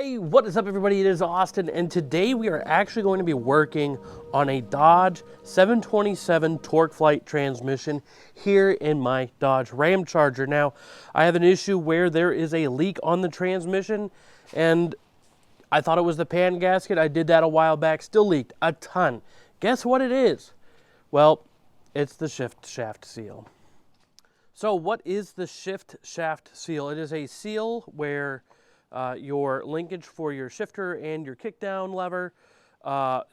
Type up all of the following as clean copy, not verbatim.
Hey, what is up everybody? It is Austin, and today we are actually going to be working on a Dodge 727 Torqueflight transmission here in my Dodge Ramcharger. Now, I have an issue where there is a leak on the transmission, and I thought it was the pan gasket. I did that a while back, still leaked a ton. Guess what it is? Well, it's the shift shaft seal. So what is the shift shaft seal? It is a seal where your linkage for your shifter and your kickdown lever,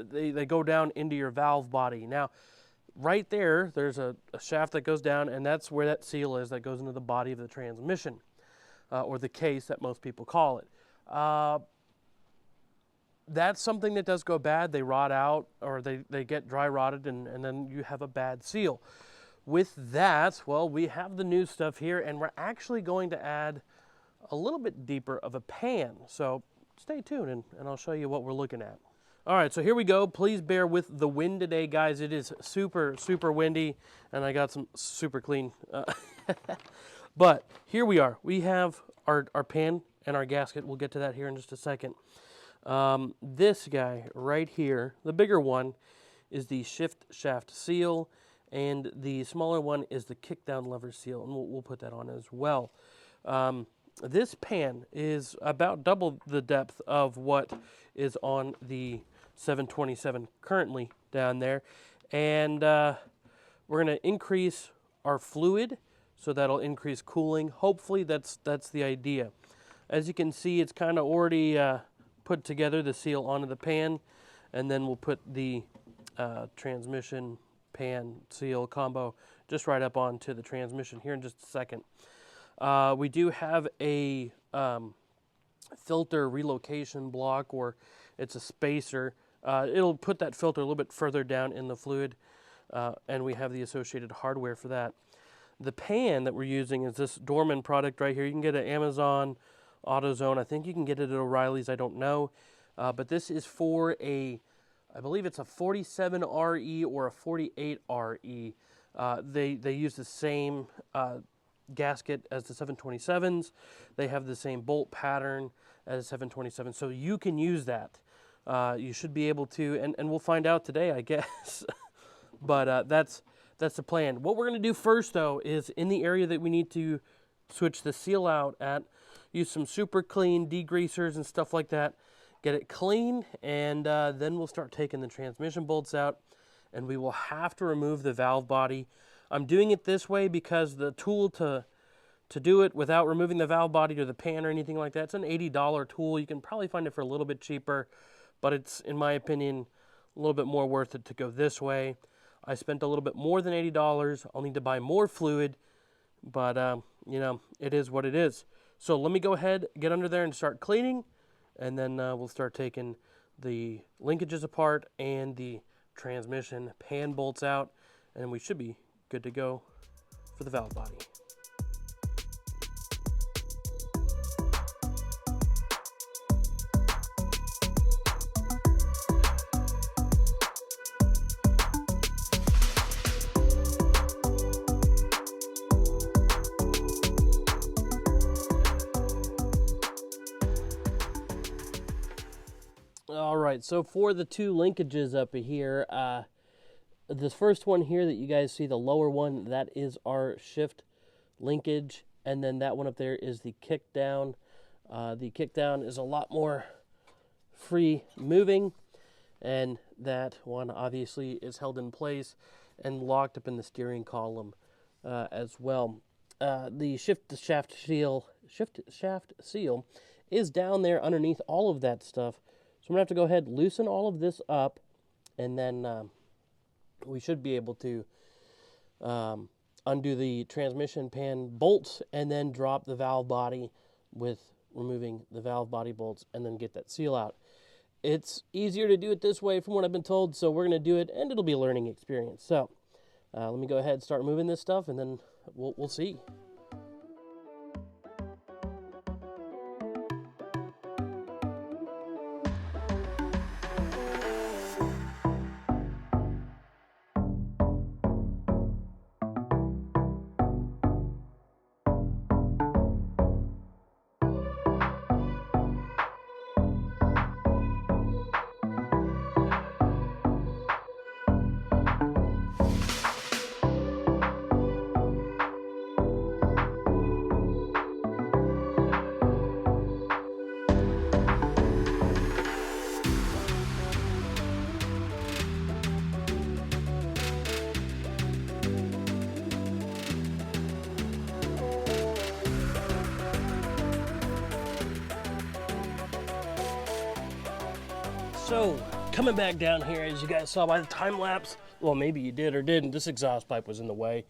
they go down into your valve body. Now, right there's a shaft that goes down, and that's where that seal is that goes into the body of the transmission, or the case that most people call it. That's something that does go bad. They rot out, or they get dry rotted, and then you have a bad seal. With that, well, we have the new stuff here, and we're actually going to add a little bit deeper of a pan. So stay tuned, and I'll show you what we're looking at. All right, so here we go. Please bear with the wind today, guys. It is super, super windy, and I got some super clean. But here we are. We have our pan and our gasket. We'll get to that here in just a second. This guy right here, the bigger one, is the shift shaft seal, and the smaller one is the kickdown lever seal, and we'll put that on as well. This pan is about double the depth of what is on the 727 currently down there, and we're going to increase our fluid, so that'll increase cooling. Hopefully that's the idea. As you can see, it's kind of already put together, the seal onto the pan, and then we'll put the transmission pan seal combo just right up onto the transmission here in just a second. We do have a filter relocation block, or it's a spacer. It'll put that filter a little bit further down in the fluid, and we have the associated hardware for that. The pan that we're using is this Dorman product right here. You can get it at Amazon, AutoZone. I think you can get it at O'Reilly's. I don't know. But this is for I believe it's a 47RE or a 48RE. They use the same gasket as the 727s. They have the same bolt pattern as 727, so you can use that. You should be able to, and we'll find out today, I guess. But that's the plan. What we're going to do first, though, is in the area that we need to switch the seal out at, use some super clean degreasers and stuff like that, get it clean, and then we'll start taking the transmission bolts out, and we will have to remove the valve body. I'm doing it this way because the tool to do it without removing the valve body or the pan or anything like that, it's an $80 tool. You can probably find it for a little bit cheaper, but it's, in my opinion, a little bit more worth it to go this way. I spent a little bit more than $80. I'll need to buy more fluid, but, you know, it is what it is. So let me go ahead, get under there and start cleaning, and then we'll start taking the linkages apart and the transmission pan bolts out, and we should be good to go for the valve body. All right, so for the two linkages up here, this first one here that you guys see, the lower one, that is our shift linkage, and then that one up there is the kickdown. The kickdown is a lot more free moving, and that one obviously is held in place and locked up in the steering column as well. The shift shaft seal is down there underneath all of that stuff. So I'm going to have to go ahead and loosen all of this up, and then we should be able to undo the transmission pan bolts and then drop the valve body with removing the valve body bolts and then get that seal out. It's easier to do it this way from what I've been told, so we're going to do it, and it'll be a learning experience. So let me go ahead and start moving this stuff, and then we'll see. So, coming back down here, as you guys saw by the time lapse, well, maybe you did or didn't, this exhaust pipe was in the way.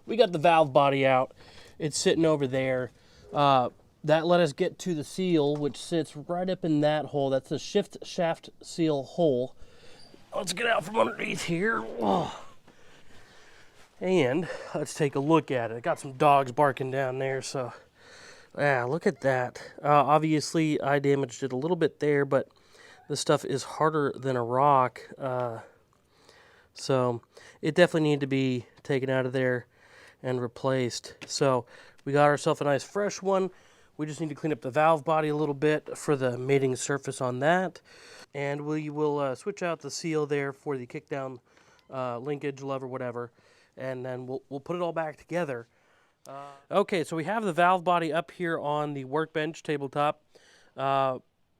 We got the valve body out. It's sitting over there. That let us get to the seal, which sits right up in that hole. That's the shift shaft seal hole. Let's get out from underneath here. Oh. And let's take a look at it. Got some dogs barking down there, so yeah, look at that. Obviously, I damaged it a little bit there, but this stuff is harder than a rock. So it definitely needed to be taken out of there and replaced. So we got ourselves a nice fresh one. We just need to clean up the valve body a little bit for the mating surface on that. And we will switch out the seal there for the kickdown linkage, lever, whatever. And then we'll put it all back together. Okay, so we have the valve body up here on the workbench tabletop.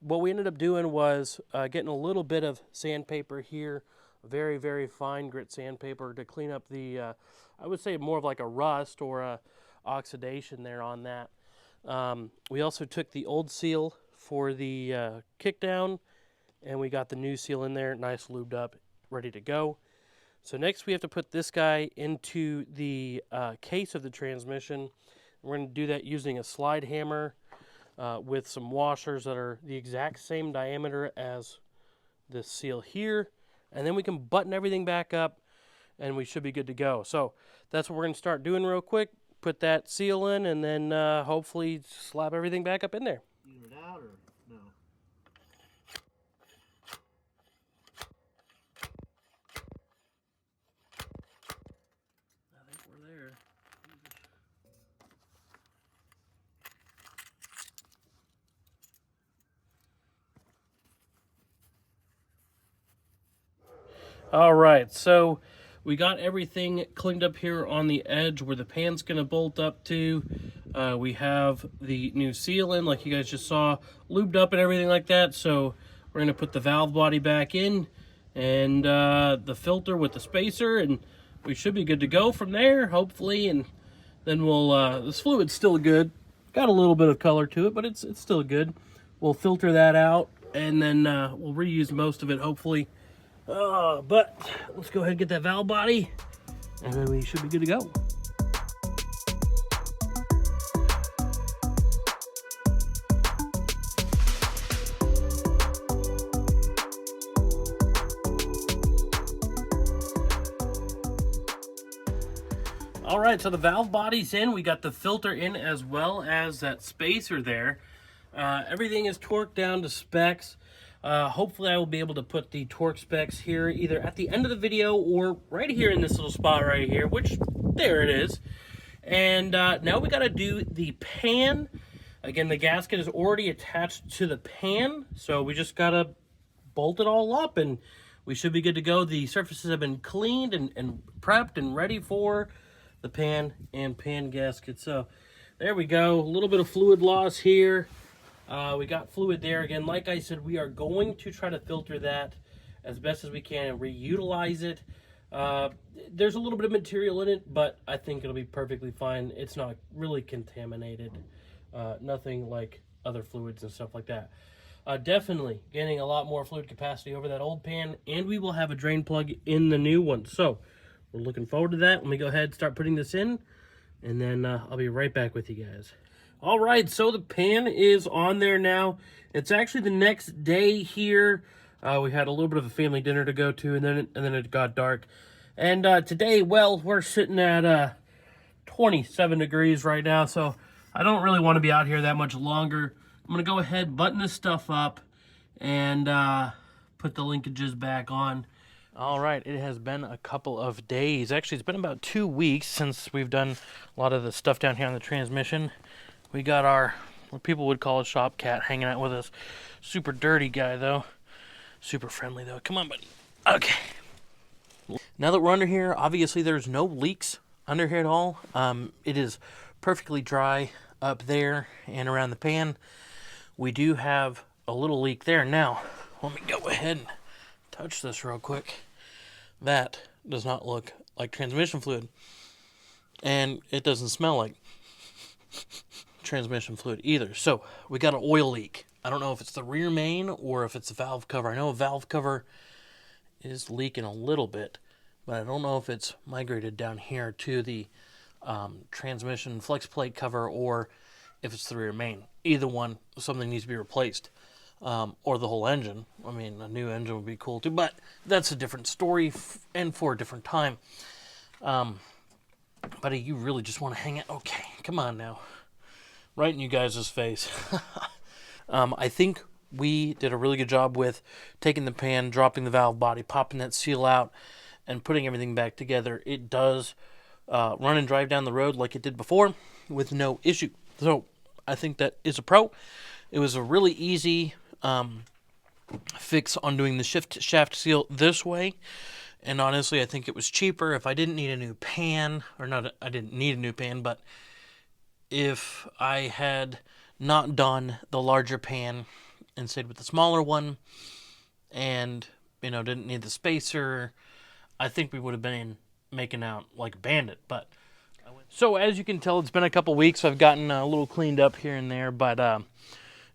What we ended up doing was getting a little bit of sandpaper here, very, very fine grit sandpaper to clean up the, I would say more of like a rust or a oxidation there on that. We also took the old seal for the kickdown, and we got the new seal in there, nice lubed up, ready to go. So next we have to put this guy into the case of the transmission. We're going to do that using a slide hammer with some washers that are the exact same diameter as this seal here. And then we can button everything back up and we should be good to go. So that's what we're going to start doing real quick. Put that seal in and then hopefully slap everything back up in there. Even it out or no? I think we're there. All right, so we got everything cleaned up here on the edge where the pan's gonna bolt up to. We have the new seal in, like you guys just saw, lubed up and everything like that. So we're gonna put the valve body back in and the filter with the spacer, and we should be good to go from there, hopefully. And then we'll, this fluid's still good. Got a little bit of color to it, but it's still good. We'll filter that out and then we'll reuse most of it, hopefully. But let's go ahead and get that valve body, and then we should be good to go. All right, so the valve body's in. We got the filter in as well as that spacer there. Everything is torqued down to specs. Hopefully I will be able to put the torque specs here either at the end of the video or right here in this little spot right here, which there it is. And now we got to do the pan. Again, the gasket is already attached to the pan, so we just got to bolt it all up and we should be good to go. The surfaces have been cleaned and prepped and ready for the pan and pan gasket. So there we go. A little bit of fluid loss here. We got fluid there. Again, like I said, we are going to try to filter that as best as we can and reutilize it. There's a little bit of material in it, but I think it'll be perfectly fine. It's not really contaminated. Nothing like other fluids and stuff like that. Definitely getting a lot more fluid capacity over that old pan, and we will have a drain plug in the new one. So we're looking forward to that. Let me go ahead and start putting this in, and then I'll be right back with you guys. All right, so the pan is on there now. It's actually the next day here. We had a little bit of a family dinner to go to, and then it got dark. And today, well, we're sitting at 27 degrees right now, so I don't really want to be out here that much longer. I'm going to go ahead, button this stuff up, and put the linkages back on. All right, it has been a couple of days. Actually, it's been about 2 weeks since we've done a lot of the stuff down here on the transmission. We got our, what people would call a shop cat, hanging out with us. Super dirty guy, though. Super friendly, though. Come on, buddy. Okay. Now that we're under here, obviously there's no leaks under here at all. It is perfectly dry up there and around the pan. We do have a little leak there. Now, let me go ahead and touch this real quick. That does not look like transmission fluid. And it doesn't smell like transmission fluid either. So we got an oil leak I don't know if it's the rear main or if it's the valve cover. I know a valve cover is leaking a little bit, but I don't know if it's migrated down here to the transmission flex plate cover or if it's the rear main. Either one, something needs to be replaced. Or the whole engine. I mean, a new engine would be cool too, but that's a different story and for a different time. Buddy, you really just want to hang it? Okay, come on now. Right in you guys' face. I think we did a really good job with taking the pan, dropping the valve body, popping that seal out, and putting everything back together. It does run and drive down the road like it did before with no issue. So I think that is a pro. It was a really easy fix on doing the shaft seal this way. And honestly, I think it was cheaper if I didn't need a new pan, or not, I didn't need a new pan, but if I had not done the larger pan and stayed with the smaller one and, didn't need the spacer, I think we would have been making out like a bandit. But so as you can tell, it's been a couple weeks. I've gotten a little cleaned up here and there, but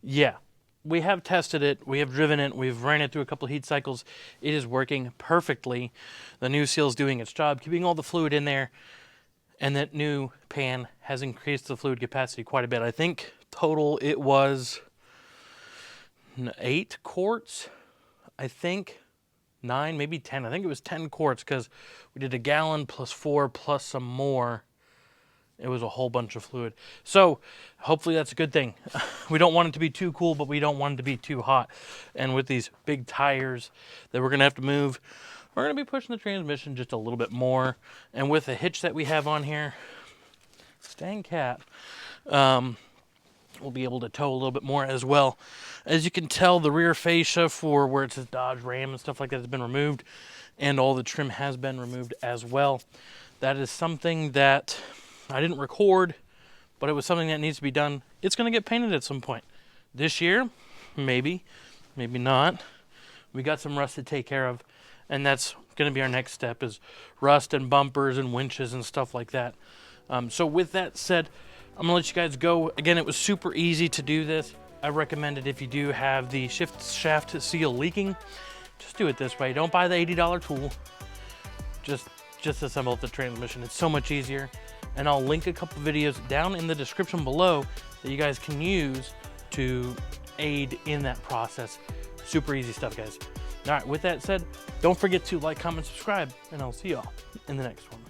yeah. We have tested it, we have driven it, we've ran it through a couple of heat cycles. It is working perfectly. The new seal is doing its job, keeping all the fluid in there, and that new pan has increased the fluid capacity quite a bit. I think total it was 8 quarts, I think 9, maybe 10. I think it was 10 quarts because we did a gallon plus 4 plus some more. It was a whole bunch of fluid. So hopefully that's a good thing. We don't want it to be too cool, but we don't want it to be too hot. And with these big tires that we're going to have to move, we're going to be pushing the transmission just a little bit more. And with the hitch that we have on here, dang cat, we'll be able to tow a little bit more as well. As you can tell, the rear fascia for where it says Dodge Ram and stuff like that has been removed. And all the trim has been removed as well. That is something that I didn't record, but it was something that needs to be done. It's going to get painted at some point. This year, maybe, maybe not. We got some rust to take care of, and that's going to be our next step is rust and bumpers and winches and stuff like that. So with that said, I'm going to let you guys go. Again, it was super easy to do this. I recommend it if you do have the shaft seal leaking. Just do it this way. Don't buy the $80 tool. Just assemble the transmission. It's so much easier. And I'll link a couple videos down in the description below that you guys can use to aid in that process. Super easy stuff, guys. All right, with that said, don't forget to like, comment, subscribe, and I'll see y'all in the next one.